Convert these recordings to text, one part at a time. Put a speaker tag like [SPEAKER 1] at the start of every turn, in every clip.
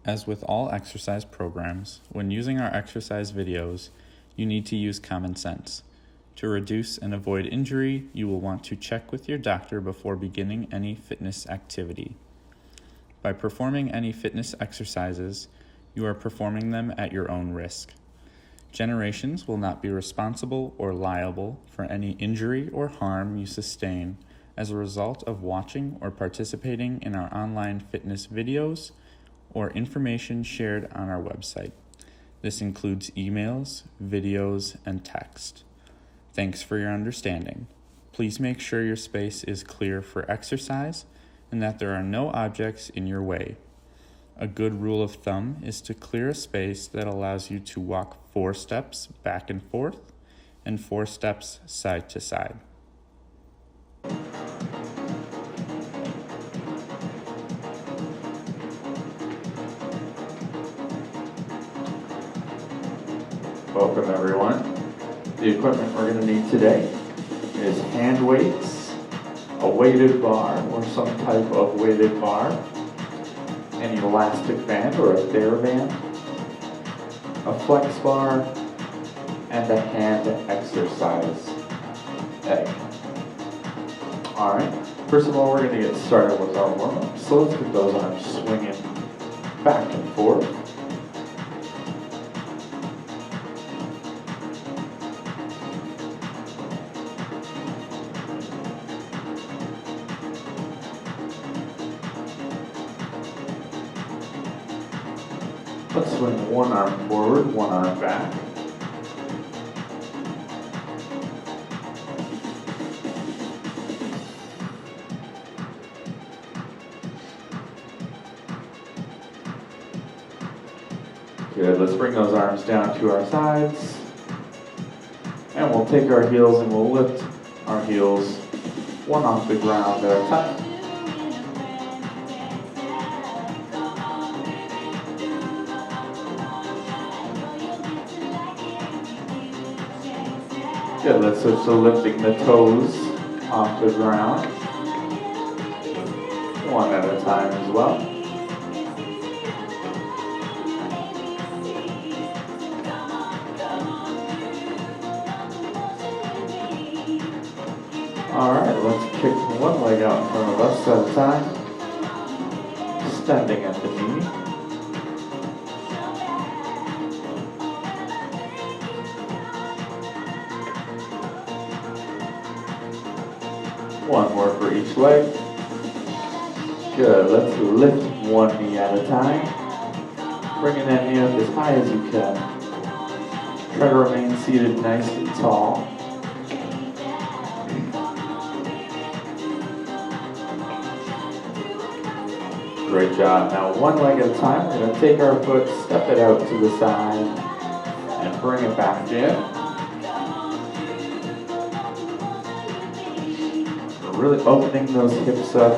[SPEAKER 1] As with all exercise programs, when using our exercise videos, you need to use common sense. To reduce and avoid injury, you will want to check with your doctor before beginning any fitness activity. By performing any fitness exercises, you are performing them at your own risk. Generations will not be responsible or liable for any injury or harm you sustain as a result of watching or participating in our online fitness videos or information shared on our website. This includes emails, videos, and text. Thanks for your understanding. Please make sure your space is clear for exercise and that there are no objects in your way. A good rule of thumb is to clear a space that allows you to walk 4 steps back and forth and 4 steps side to side.
[SPEAKER 2] Welcome everyone. The equipment we're going to need today is hand weights, a weighted bar or some type of weighted bar, an elastic band or a TheraBand, a flex bar, and a hand exercise egg. Alright, first of all we're going to get started with our warm-up, so let's get those arms swinging back and forth. Let's swing one arm forward, one arm back. Good, let's bring those arms down to our sides. And we'll take our heels and we'll lift our heels one off the ground at a time. Good, let's switch to lifting the toes off the ground. One at a time as well. Alright, let's kick one leg out in front of us at a time. Extending at the knee. One more for each leg. Good, let's lift one knee at a time. Bringing that knee up as high as you can. Try to remain seated nice and tall. Great job. Now one leg at a time, we're going to take our foot, step it out to the side, and bring it back in. Really opening those hips up.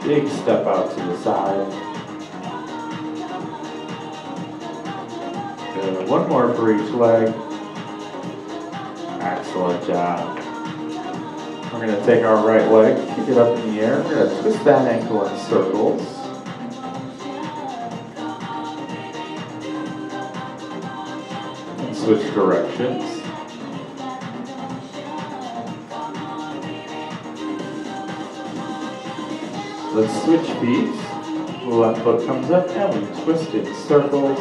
[SPEAKER 2] Big step out to the side. Good. One more for each leg. Excellent job. We're going to take our right leg, kick it up in the air. We're going to twist that ankle in circles. And switch directions. Let's switch feet. The left foot comes up and we twist in circles.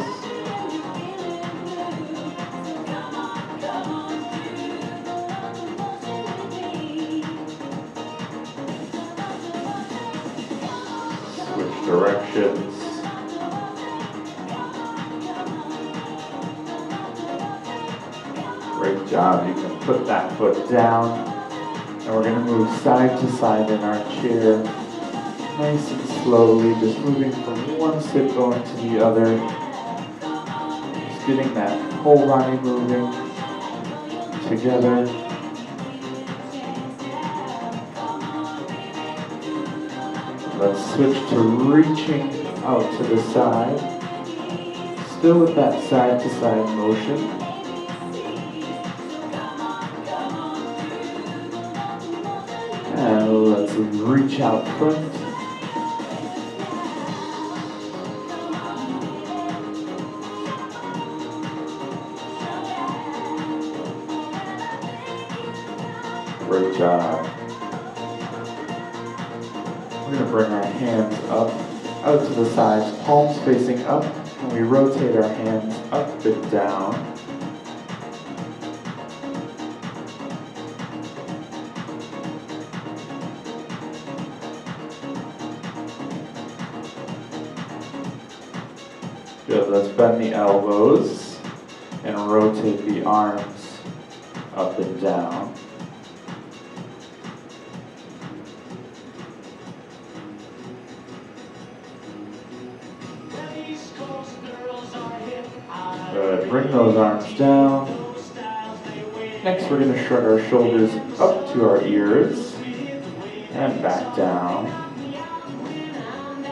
[SPEAKER 2] Switch directions. Great job. You can put that foot down. And we're going to move side to side in our chair. Nice and slowly, just moving from one sit going to the other. Just getting that whole body moving together. Let's switch to reaching out to the side. Still with that side to side motion. And let's reach out front. Great job. We're going to bring our hands up, out to the sides, palms facing up, and we rotate our hands up and down. Good, let's bend the elbows and rotate the arms up and down. Good, bring those arms down. Next we're going to shrug our shoulders up to our ears and back down.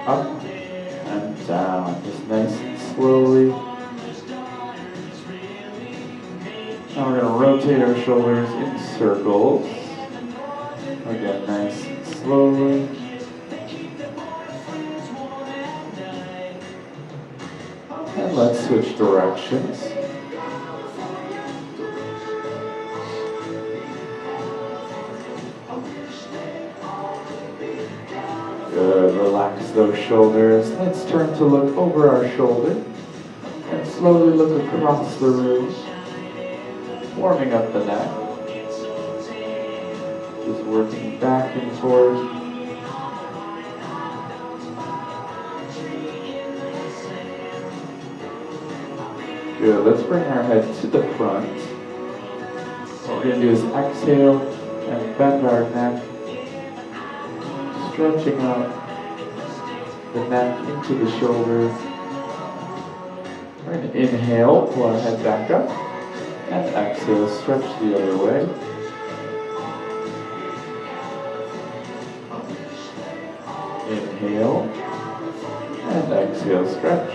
[SPEAKER 2] Up and down, just nice and slowly. Now we're going to rotate our shoulders in circles. Again, nice and slowly. And let's switch directions. Good, relax those shoulders. Let's turn to look over our shoulder and slowly look across the room, warming up the neck. Just working back and forth. Good, let's bring our head to the front. What we're going to do is exhale and bend our neck, stretching out the neck into the shoulders. We're going to inhale, pull our head back up, and exhale, stretch the other way. Inhale, and exhale, stretch.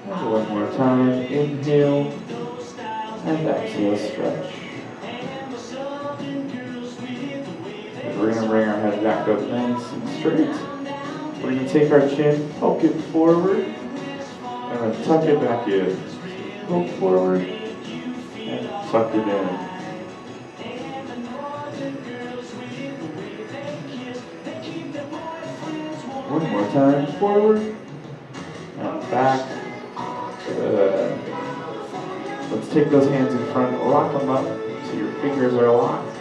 [SPEAKER 2] And one more time, inhale, and exhale, stretch. And we're going to bring our head back up nice and straight. We're going to take our chin, poke it forward, and then tuck it back in. Poke forward, and tuck it in. One more time, forward, and back. Good. Let's take those hands in front, lock them up so your fingers are locked.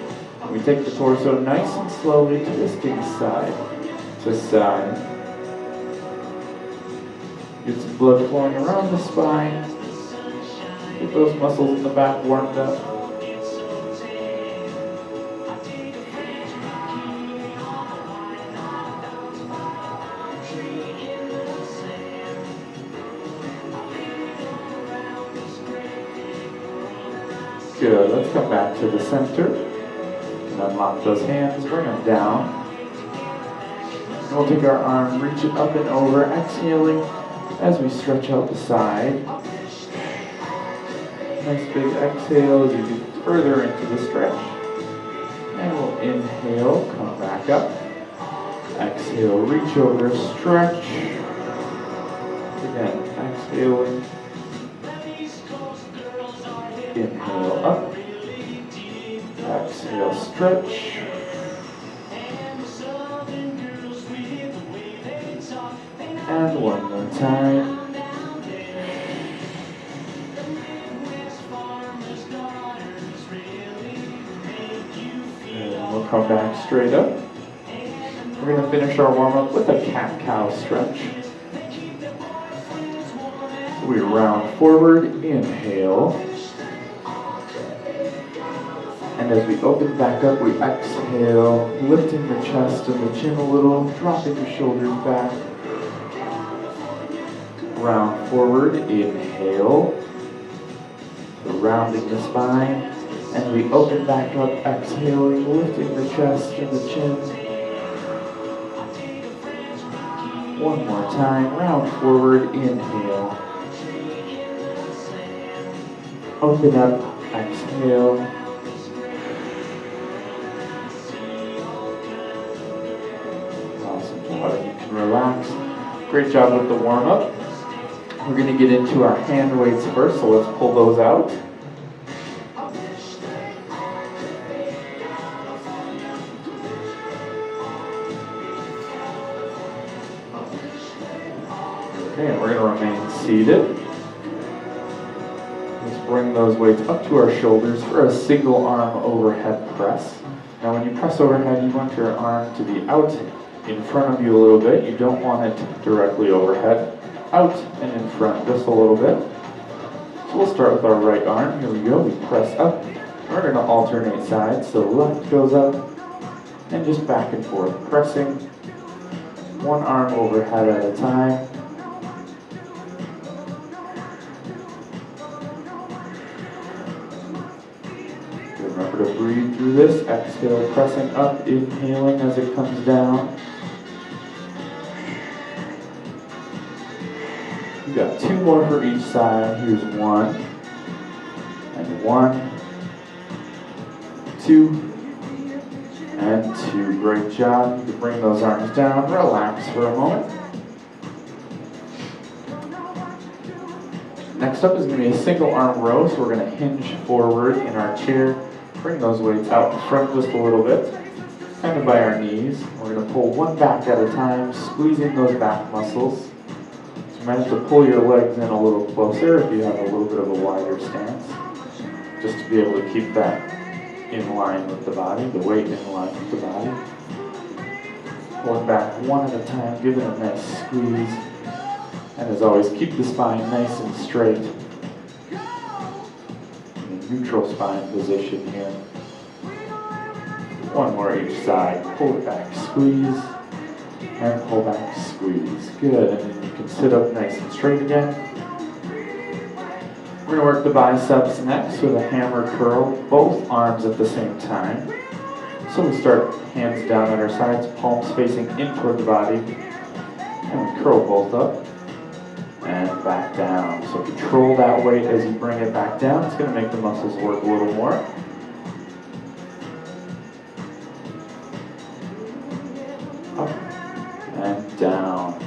[SPEAKER 2] We take the torso nice and slowly, twisting side to side. Get some blood flowing around the spine. Get those muscles in the back warmed up. Good, let's come back to the center and unlock those hands, bring them down. And we'll take our arm, reach it up and over, exhaling as we stretch out the side. Nice big exhale as you get further into the stretch. And we'll inhale, come back up. Exhale, reach over, stretch. Again, exhaling. Inhale up, exhale, stretch, and one more time. And we'll come back straight up. We're going to finish our warm-up with a cat-cow stretch. So we round forward, inhale. And as we open back up, we exhale, lifting the chest and the chin a little, dropping the shoulders back. Round forward, inhale. So rounding the spine. And we open back up, exhaling, lifting the chest and the chin. One more time, round forward, inhale. Open up, exhale. Awesome job. You can relax. Great job with the warm-up. We're going to get into our hand weights first, so let's pull those out. Okay, and we're going to remain seated. Let's bring those weights up to our shoulders for a single arm overhead press. Now when you press overhead, you want your arm to be out in front of you a little bit. You don't want it directly overhead. Out and in front just a little bit. So we'll start with our right arm. Here we go. We press up. We're going to alternate sides. So left goes up and just back and forth, pressing one arm overhead at a time. Remember to breathe through this. Exhale, pressing up, inhaling as it comes down. We've got two more for each side. Here's one, and one, two, and two. Great job. You can bring those arms down, relax for a moment. Next up is going to be a single arm row, so we're going to hinge forward in our chair, bring those weights out in front just a little bit, kind of by our knees. We're going to pull one back at a time, squeezing those back muscles. You might have to pull your legs in a little closer if you have a little bit of a wider stance, just to be able to keep that in line with the body, the weight in line with the body. Pulling back one at a time, giving a nice squeeze. And as always, keep the spine nice and straight. In a neutral spine position here. One more each side. Pull it back, squeeze. And pull back, squeeze. Good. And then you can sit up nice and straight again. We're going to work the biceps next with a hammer curl, both arms at the same time. So we start hands down at our sides, palms facing in toward the body. And we curl both up and back down. So control that weight as you bring it back down. It's going to make the muscles work a little more. Up and down.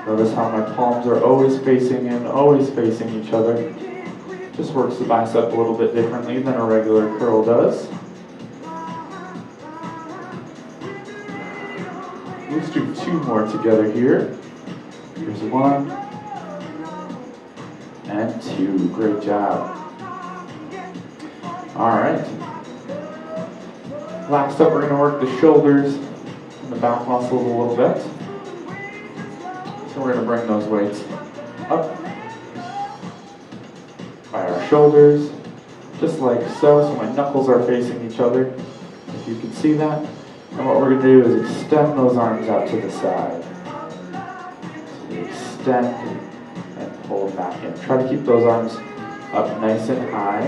[SPEAKER 2] Notice how my palms are always facing in, always facing each other. Just works the bicep a little bit differently than a regular curl does. Let's do two more together here. Here's one and two. Great job. All right. Last up, we're going to work the shoulders and the back muscles a little bit. So we're going to bring those weights up by our shoulders, just like so. So my knuckles are facing each other, if you can see that. And what we're going to do is extend those arms out to the side. So we extend and pull them back in. Try to keep those arms up nice and high.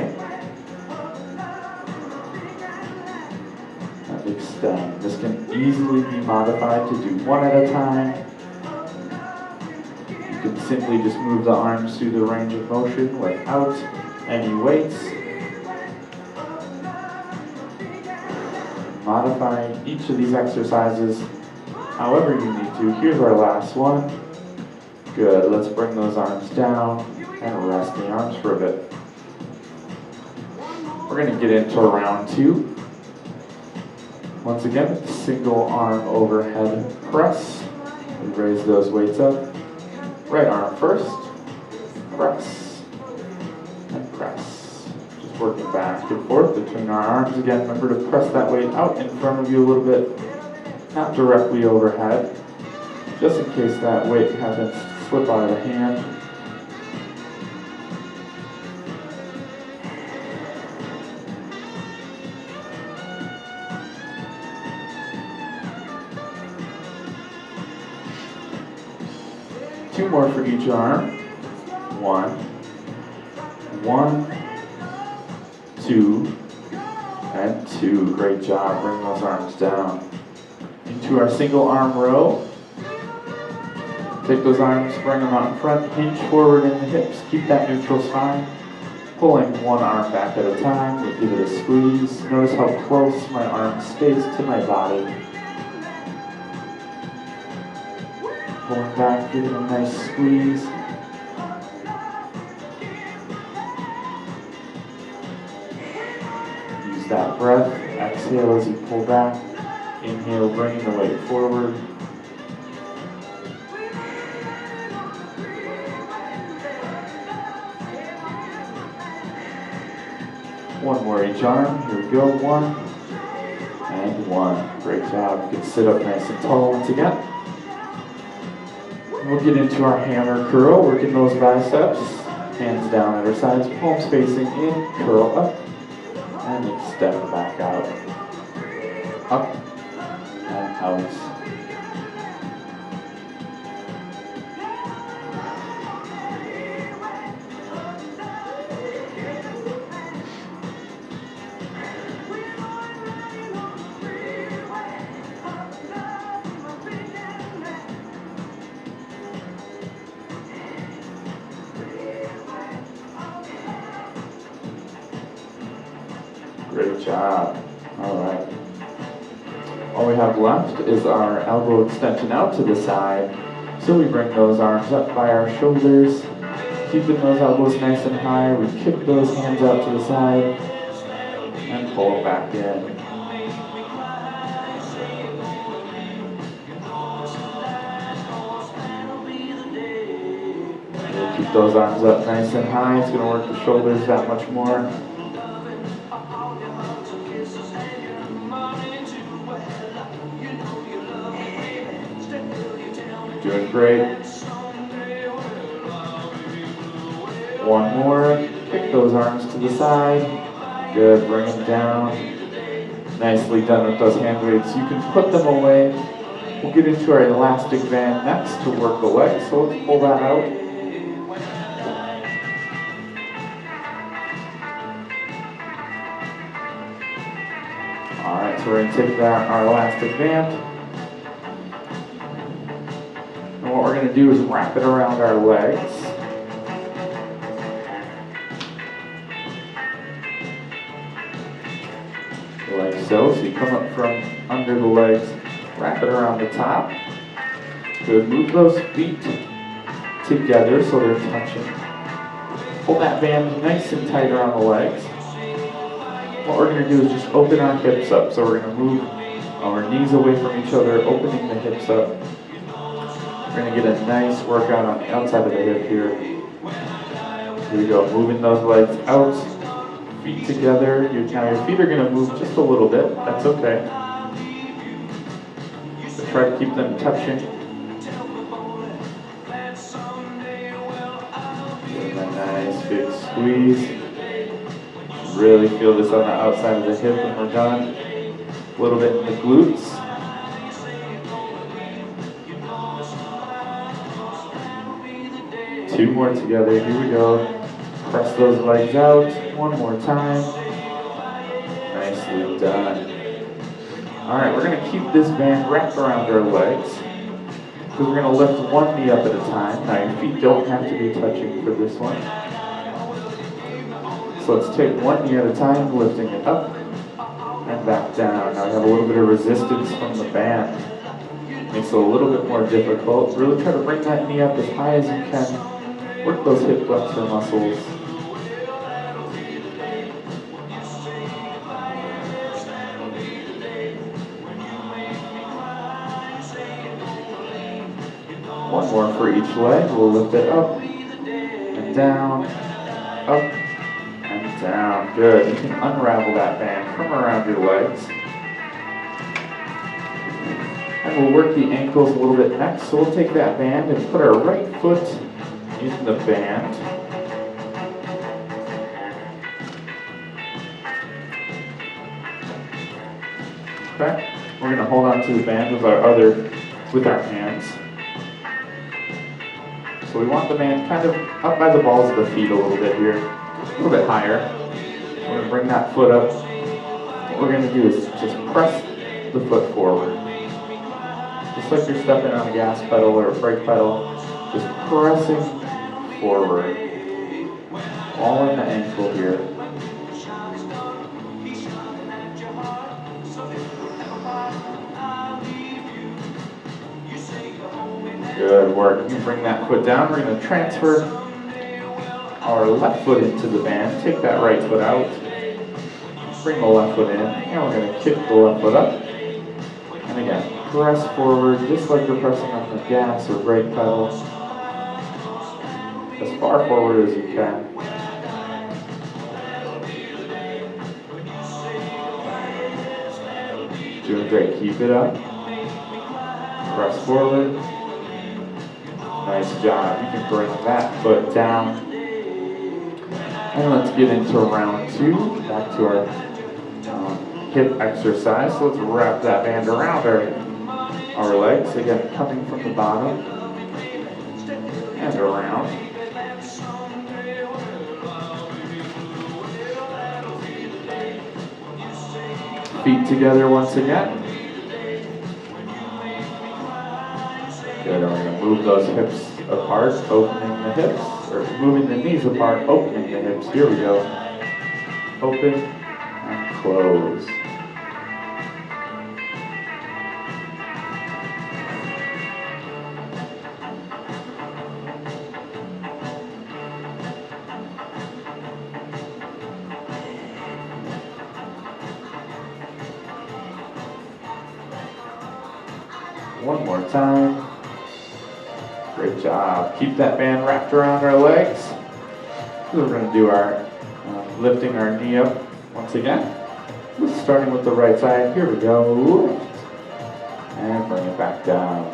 [SPEAKER 2] And extend. This can easily be modified to do one at a time. You can simply just move the arms through the range of motion without any weights. Modifying each of these exercises however you need to. Here's our last one. Good. Let's bring those arms down and rest the arms for a bit. We're going to get into round two. Once again, single arm overhead press. We raise those weights up. Right arm first. Press and press. Working back and forth between our arms. Again, remember to press that weight out in front of you a little bit, not directly overhead, just in case that weight happens to slip out of the hand. Two more for each arm. One, two, and two. Great job. Bring those arms down. Into our single arm row. Take those arms, bring them out in front, hinge forward in the hips. Keep that neutral spine. Pulling one arm back at a time. We give it a squeeze. Notice how close my arm stays to my body. Pulling back, giving a nice squeeze. exhale as you pull back. Inhale, bringing the weight forward. One more each arm. Here we go. 1 and 1. Great job. You can sit up nice and tall once again. We'll get into our hammer curl, working those biceps. Hands down at our sides, palms facing in, curl up, and extend back out. Up and out. Great job. All right. All we have left is our elbow extension out to the side. So we bring those arms up by our shoulders, keeping those elbows nice and high. We kick those hands out to the side and pull it back in. We'll keep those arms up nice and high. It's going to work the shoulders that much more. Doing great. One more. Kick those arms to the side. Good. Bring them down. Nicely done with those hand weights. You can put them away. We'll get into our elastic band next to work the legs. So let's pull that out. All right. So we're going to take our elastic band. And what we're going to do is wrap it around our legs. Like so. So you come up from under the legs, wrap it around the top. Good. Move those feet together so they're touching. Pull that band nice and tight around the legs. What we're going to do is just open our hips up. So we're going to move our knees away from each other, opening the hips up. We're going to get a nice workout on the outside of the hip here. Here we go, moving those legs out, feet together. Now your feet are going to move just a little bit. That's okay. So try to keep them touching. Give them a nice big squeeze. Really feel this on the outside of the hip when we're done. A little bit in the glutes. Two more together, here we go. Press those legs out, one more time. Nicely done. All right, we're gonna keep this band wrapped around our legs because we're gonna lift one knee up at a time. Now your feet don't have to be touching for this one. So let's take one knee at a time, lifting it up and back down. Now we have a little bit of resistance from the band. Makes it a little bit more difficult. Really try to bring that knee up as high as you can. Work those hip flexor muscles. One more for each leg. We'll lift it up and down, up and down. Good. You can unravel that band from around your legs. And we'll work the ankles a little bit next. So we'll take that band and put our right foot in the band. Okay, we're going to hold on to the band with our hands. So we want the band kind of up by the balls of the feet a little bit here, a little bit higher. We're going to bring that foot up. What we're going to do is just press the foot forward. Just like you're stepping on a gas pedal or a brake pedal, just pressing forward, all in the ankle here. Good work. You can bring that foot down. We're going to transfer our left foot into the band. Take that right foot out. Bring the left foot in, and we're going to kick the left foot up. And again, press forward just like you're pressing on the gas or brake pedal. As far forward as you can. Doing great, keep it up. Press forward. Nice job. You can bring that foot down. And let's get into round 2. Back to our hip exercise. So let's wrap that band around our legs. Again, coming from the bottom and around. Feet together once again. Good, and we're going to move those hips apart, opening the hips, or moving the knees apart, opening the hips. Here we go. Open and close. One more time. Great job. Keep that band wrapped around our legs. So we're going to do our lifting our knee up once again. Starting with the right side. Here we go. Lift. And bring it back down.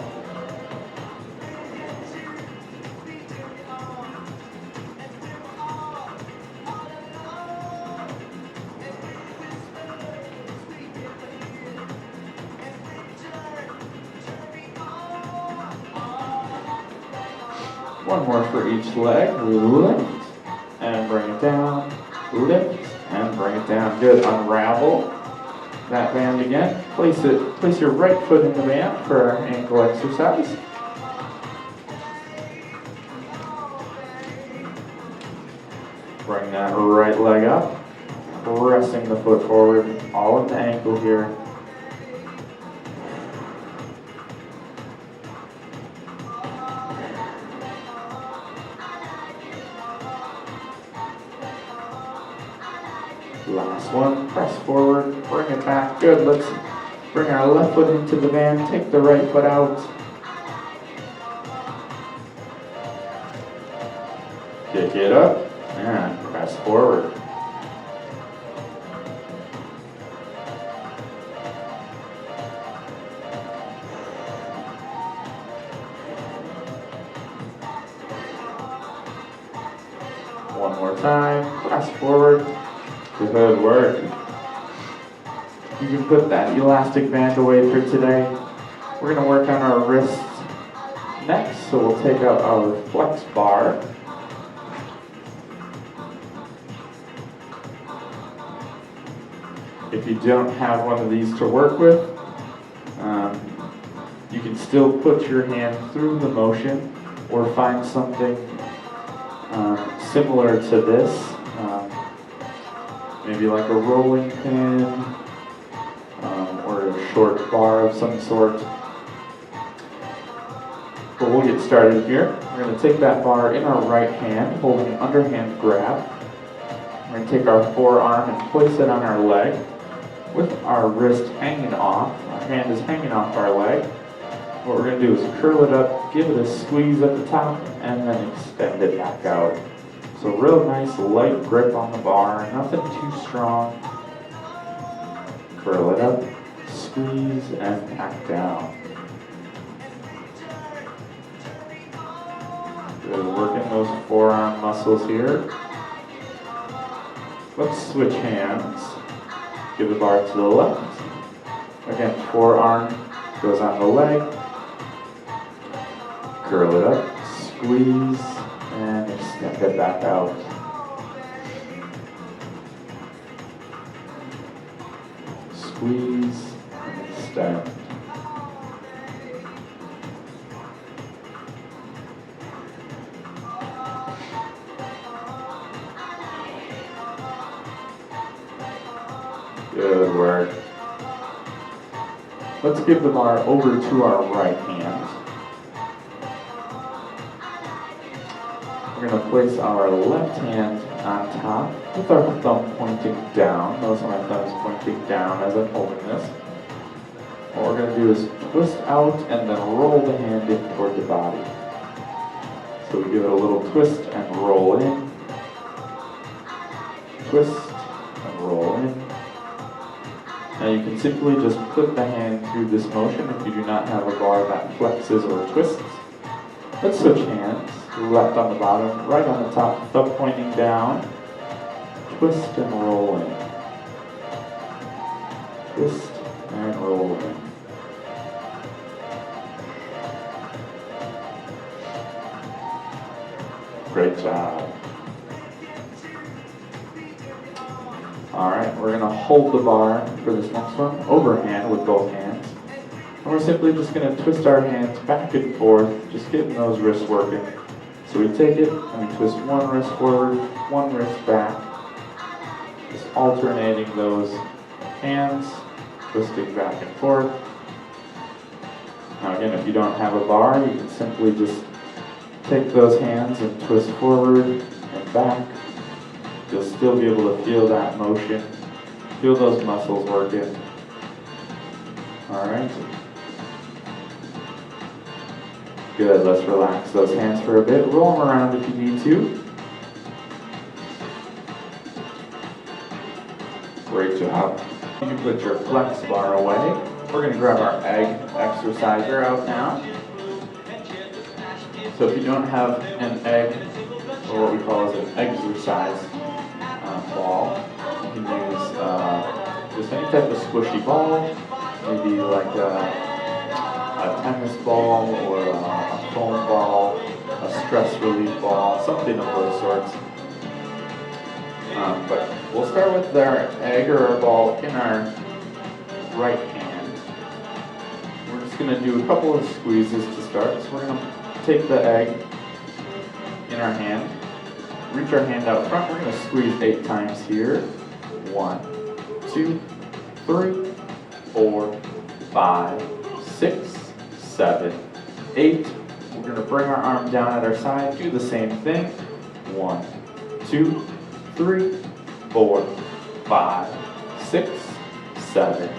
[SPEAKER 2] One more for each leg. Lift and bring it down. Lift and bring it down. Good. Unravel that band again. Place your right foot in the band for our ankle exercise. Bring that right leg up. Pressing the foot forward. All in the ankle here. Last one, press forward, bring it back. Good, let's bring our left foot into the band, take the right foot out. Kick it up, and press forward. One more time, press forward. Good work. You can put that elastic band away for today. We're going to work on our wrists next, so we'll take out our flex bar. If you don't have one of these to work with, you can still put your hand through the motion or find something similar to this. Maybe like a rolling pin or a short bar of some sort. But we'll get started here. We're going to take that bar in our right hand, holding an underhand grab. We're going to take our forearm and place it on our leg with our wrist hanging off. Our hand is hanging off our leg. What we're going to do is curl it up, give it a squeeze at the top, and then extend it back out. So real nice light grip on the bar, nothing too strong. Curl it up, squeeze, and back down. Good, working those forearm muscles here. Let's switch hands. Give the bar to the left. Again, forearm goes on the leg. Curl it up, squeeze, and extend it back out. Squeeze and extend. Good work. Let's give the bar over to our right hand. We're going to place our left hand on top with our thumb pointing down. Notice my thumb is pointing down as I'm holding this. What we're going to do is twist out and then roll the hand in toward the body. So we give it a little twist and roll in. Twist and roll in. Now you can simply just put the hand through this motion if you do not have a bar that flexes or twists. Let's switch hands. Left on the bottom, right on the top, thumb pointing down. Twist and roll in. Twist and roll in. Great job. Alright, we're going to hold the bar for this next one, overhand with both hands. And we're simply just going to twist our hands back and forth, just getting those wrists working. So we take it and we twist one wrist forward, one wrist back, just alternating those hands, twisting back and forth. Now again, if you don't have a bar, you can simply just take those hands and twist forward and back. You'll still be able to feel that motion, feel those muscles working. All right. Good, let's relax those hands for a bit. Roll them around if you need to. Great job. You can put your flex bar away. We're going to grab our egg exerciser out now. So if you don't have an egg, or what we call as an exercise ball, you can use just any type of squishy ball, maybe like a tennis ball or a foam ball, a stress relief ball, something of those sorts. But we'll start with our egg or our ball in our right hand. We're just going to do a couple of squeezes to start. So we're going to take the egg in our hand, reach our hand out front. We're going to squeeze 8 times here. 1, 2, 3, 4, 5, 6, 7, 8. We're going to bring our arm down at our side, do the same thing. 1, 2, 3, 4, 5, 6, 7,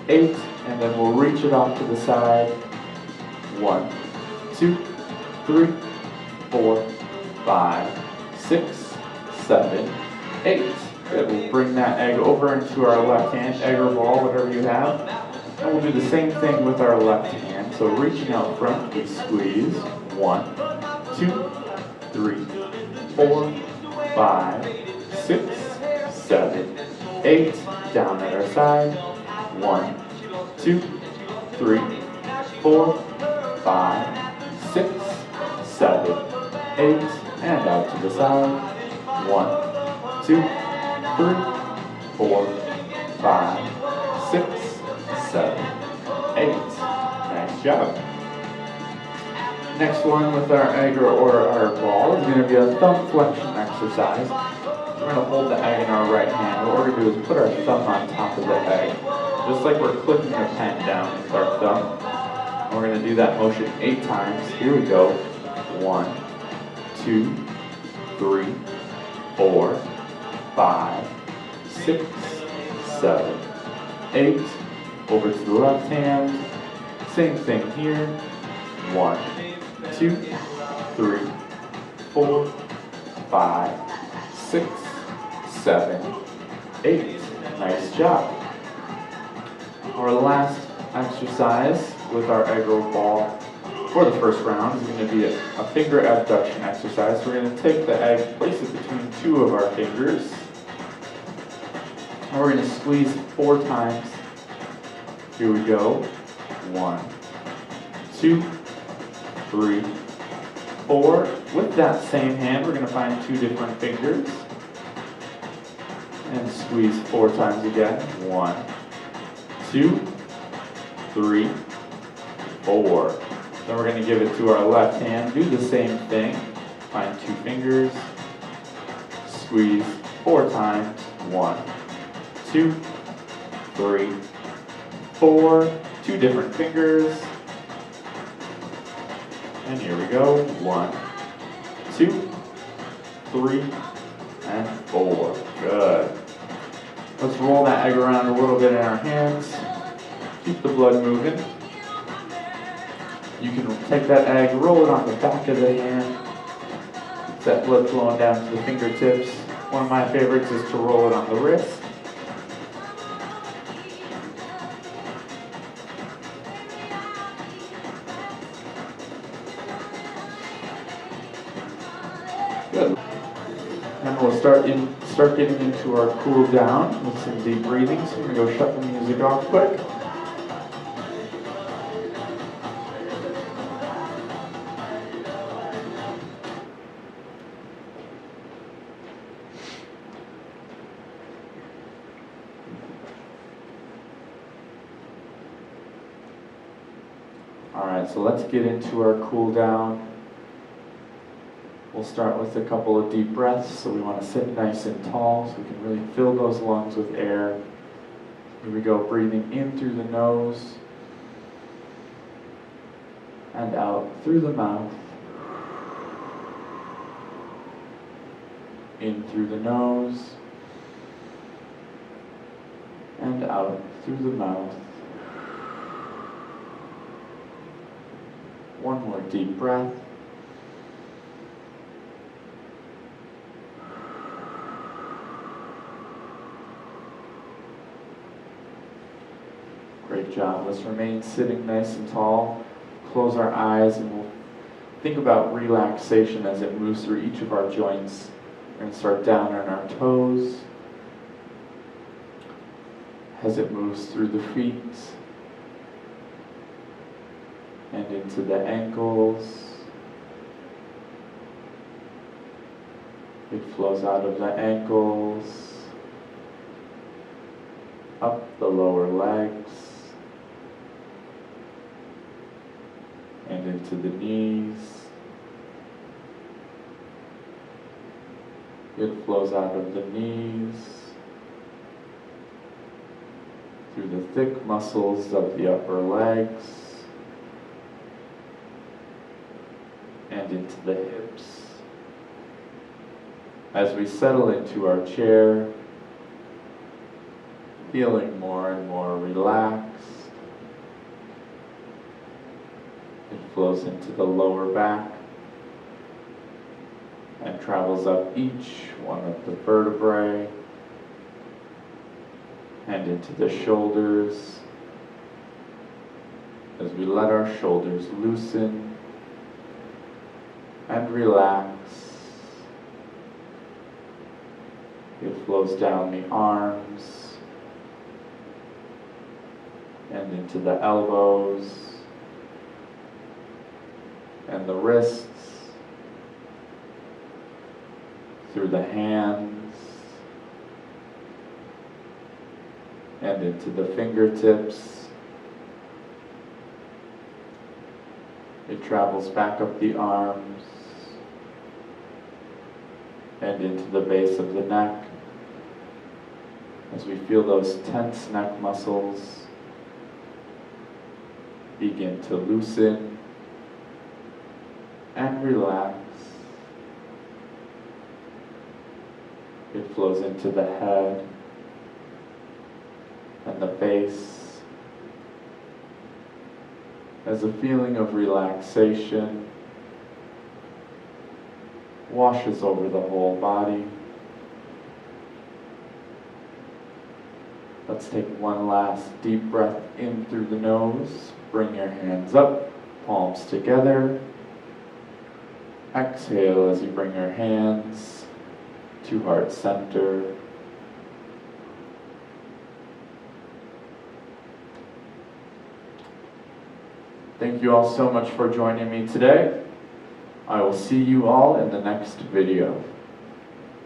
[SPEAKER 2] 8. And then we'll reach it off to the side. 1, 2, 3, 4, 5, 6, 7, 8. Good. We'll bring that egg over into our left hand, egg or ball, whatever you have. And we'll do the same thing with our left hand. So reaching out front, we squeeze. 1, 2, 3, 4, 5, 6, 7, 8. Down at our side. 1, 2, 3, 4, 5, 6, 7, 8, and out to the side. 1, 2, 3, 4, 5, 6, 7, 8. Nice job. Next one with our egg or our ball is going to be a thumb flexion exercise. We're going to hold the egg in our right hand. What we're going to do is put our thumb on top of the egg, just like we're clicking a pen down with our thumb. And we're going to do that motion 8 times. Here we go. 1, 2, 3, 4, 5, 6, 7, 8. Over to the left hand. Same thing here. 1, 2, 3, 4, 5, 6, 7, 8. Nice job. Our last exercise with our egg roll ball for the first round is going to be a finger abduction exercise. We're going to take the egg, place it between 2 of our fingers, and we're going to squeeze 4 times. Here we go. 1, 2, 3, 4. With that same hand, we're going to find 2 different fingers and squeeze 4 times again. 1, 2, 3, 4. Then we're going to give it to our left hand. Do the same thing. Find 2 fingers. Squeeze 4 times. 1, 2, 3, 4. 2 different fingers. And here we go. 1, 2, 3, and 4. Good. Let's roll that egg around a little bit in our hands. Keep the blood moving. You can take that egg, roll it on the back of the hand. Get that blood flowing down to the fingertips. One of my favorites is to roll it on the wrist. Good. And we'll start getting into our cool down with some deep breathing. So I'm going to go shut the music off quick. All right, so let's get into our cool down. We'll start with a couple of deep breaths. So we want to sit nice and tall so we can really fill those lungs with air. Here we go, breathing in through the nose and out through the mouth. In through the nose and out through the mouth. One more deep breath. Great job. Let's remain sitting nice and tall. Close our eyes and we'll think about relaxation as it moves through each of our joints. We're going to start down on our toes as it moves through the feet and into the ankles. It flows out of the ankles, up the lower legs, and into the knees. It flows out of the knees, through the thick muscles of the upper legs, and into the hips. As we settle into our chair, feeling more and more relaxed, it flows into the lower back and travels up each one of the vertebrae and into the shoulders. As we let our shoulders loosen and relax, it flows down the arms and into the elbows and the wrists, through the hands and into the fingertips. It travels back up the arms and into the base of the neck as we feel those tense neck muscles begin to loosen and relax. It flows into the head and the face as a feeling of relaxation washes over the whole body. Let's take one last deep breath in through the nose. Bring your hands up, palms together. Exhale as you bring your hands to heart center. Thank you all so much for joining me today. I will see you all in the next video.